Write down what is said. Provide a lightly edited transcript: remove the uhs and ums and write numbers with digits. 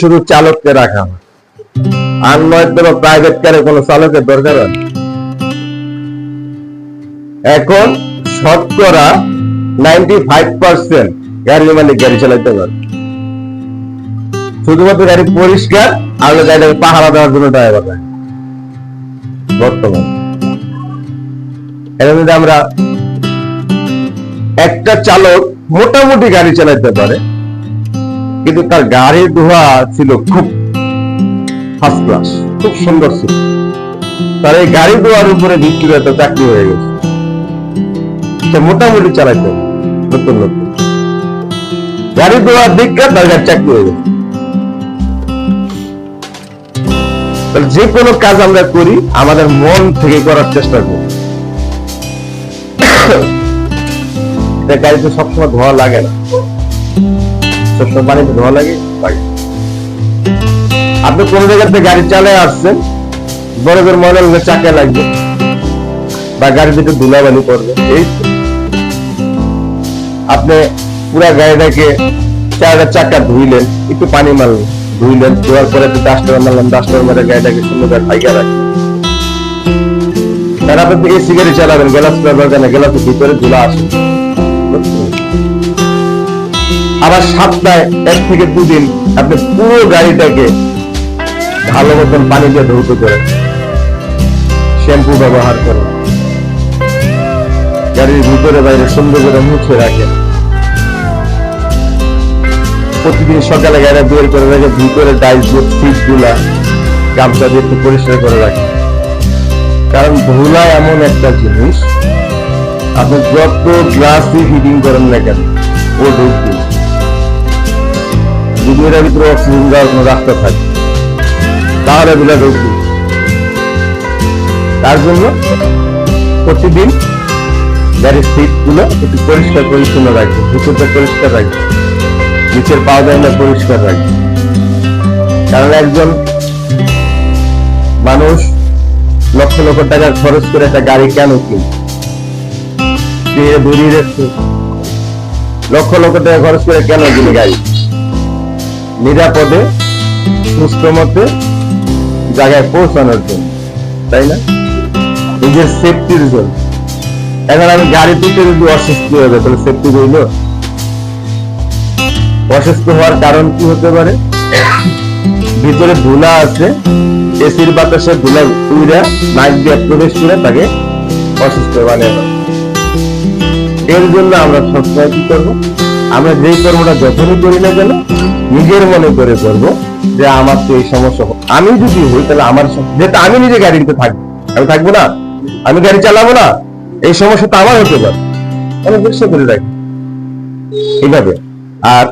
শুধু চালককে রাখা হয়, আর নয়তো প্রাইভেট কারে কোনো চালকের দরকার হয়। এখন শতকরা 95% গাড়ির মালিক গাড়ি চালাইতে পারে, শুধুমাত্র গাড়ি পরিষ্কার আর গাড়িটাকে পাহারা দেওয়ার জন্য ড্রাইভার রাখে বর্তমান। এর মধ্যে আমরা একটা চালক মোটামুটি গাড়ি চালাইতে পারে, কিন্তু তার গাড়ির ধোয়া ছিল খুব ফার্স্ট ক্লাস, খুব সুন্দর ছিল। তার এই গাড়ি ধোয়ার উপরে ভিত্তি করে তো চাকরি হয়ে গেছে, সে মোটামুটি চালাইতে নতুন নতুন গাড়ি ধোয়ার দিকটা তার গাড়ি চাকরি হয়ে গেছে। যে কোনো কাজ আমরা করি আমাদের মন থেকে করার চেষ্টা করি। গাড়িতে সবসময় ধোয়া লাগে না, সবসময় পানিতে ধোয়া লাগে। আপনি কোন জায়গাতে গাড়ি চালায় আসছেন, বড় বড় মনে হলে চাকা লাগবে বা গাড়িতে একটু ধুলাবালি পড়বে, এই আপনি পুরা গাড়িটাকে চারটা চাকা ধুইলেন, একটু পানি মারলেন, ধুইলেন, ধোয়ার পরে একটু ডাস্টার মারলাম, ডাস্টার মারে গাড়িটাকে সুন্দর করে ঢাইকা রাখলেন। তার আপনি এসি গাড়ি চালাবেন, গ্লাস দরকার না, গ্লাসের ভিতরে ধুলা আসে। আবার সপ্তাহে 1 থেকে 2 দিন আপনি পুরো গাড়িটাকে ভালো মতন পানি দিয়ে ধৌত করেন, শ্যাম্পু ব্যবহার করেন, গাড়ির ভিতরে বাইরে সুন্দর করে মুছে রাখেন। প্রতিদিন সকালে গাড়ি বের করে রেখে ভিতরে ডাইসবোর্ড সিট গুলা গামছা দিয়ে একটু পরিষ্কার করে রাখেন। কারণ ধুলা এমন একটা জিনিস, আপনি যত গ্লাসই ফিটিং করেন না কেন ও ঢুকবে, যদি এটার ভিতরে অক্সিজেন দেওয়ার কোনো রাস্তা থাকে তাহলে ধুলা ঢুকবে। তার জন্য প্রতিদিন গাড়ির সিট গুলো একটু পরিষ্কার পরিচ্ছন্ন রাখবে, ভিতরটা পরিষ্কার রাখবে, নিচের পাওদানটা পরিষ্কার রাখবে। কারণ একজন মানুষ লক্ষ লক্ষ টাকা খরচ করে একটা গাড়ি কেন কিনে ধরিয়ে রাখছে, লক্ষ লক্ষ টাকা খরচ করে কেন কিনে গাড়ি? নিরাপদে সুস্থ মতে জায়গায় পৌঁছানোর জন্য, তাই না? নিজের সেফটির জন্য। এখন আমি গাড়ি থেকে যদি অসুস্থ হয়ে যায় তাহলে সেফটি রইল? অসুস্থ হওয়ার কারণ কি হতে পারে? ভিতরে ধুলা আছে, এসির বাতাসে ধুলা উড়া নাক দিয়ে প্রবেশ করে তাকে অসুস্থ বানিয়ে দেয়। এর জন্য আমরা সবসময় কি করবো? আমরা যেই কর্মটা যখনই করি না কেন নিজের মনে করে করবো যে আমার তো এই সমস্যা, আমি যদি হই তাহলে আমার, যেটা আমি নিজে গাড়িতে থাকবো, আমি থাকবো না, আমি গাড়ি চালাবো না, এই সমস্যা তো আমার হতে পারে, আমি বুঝতে করে রাখি এইভাবে। আর